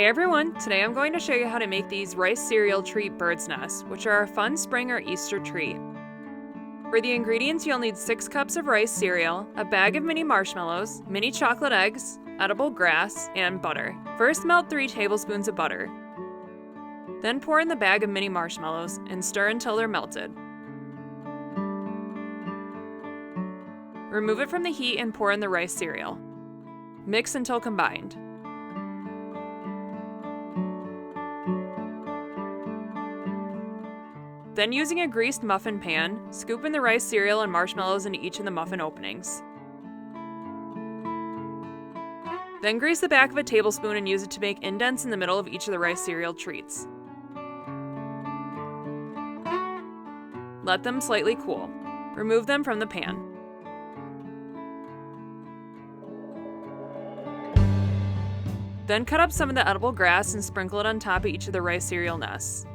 Hey everyone, today I'm going to show you how to make these rice cereal treat bird's nests, which are a fun spring or Easter treat. For the ingredients, you'll need 6 cups of rice cereal, a bag of mini marshmallows, mini chocolate eggs, edible grass, and butter. First, melt 3 tablespoons of butter. Then pour in the bag of mini marshmallows and stir until they're melted. Remove it from the heat and pour in the rice cereal. Mix until combined. Then, using a greased muffin pan, scoop in the rice cereal and marshmallows into each of the muffin openings. Then grease the back of a tablespoon and use it to make indents in the middle of each of the rice cereal treats. Let them slightly cool. Remove them from the pan. Then cut up some of the edible grass and sprinkle it on top of each of the rice cereal nests.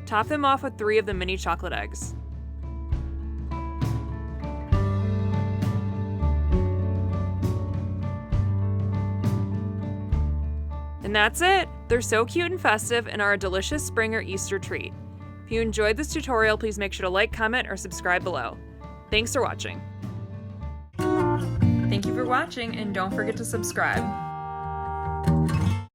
Top them off with 3 of the mini chocolate eggs. And that's it! They're so cute and festive and are a delicious spring or Easter treat. If you enjoyed this tutorial, please make sure to like, comment, or subscribe below. Thanks for watching. Thank you for watching, and don't forget to subscribe.